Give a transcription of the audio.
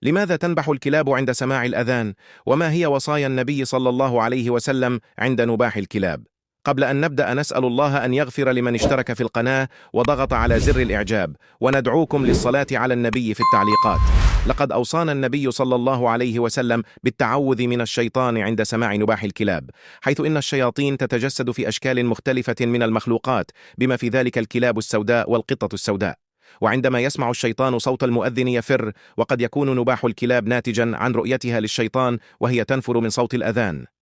لماذا تنبح الكلاب عند سماع الأذان؟ وما هي وصايا النبي صلى الله عليه وسلم عند نباح الكلاب؟ قبل أن نبدأ نسأل الله أن يغفر لمن اشترك في القناة وضغط على زر الإعجاب، وندعوكم للصلاة على النبي في التعليقات. لقد أوصانا النبي صلى الله عليه وسلم بالتعوذ من الشيطان عند سماع نباح الكلاب، حيث إن الشياطين تتجسد في أشكال مختلفة من المخلوقات، بما في ذلك الكلاب السوداء والقطط السوداء. وعندما يسمع الشيطان صوت المؤذن يفر، وقد يكون نباح الكلاب ناتجا عن رؤيتها للشيطان وهي تنفر من صوت الأذان.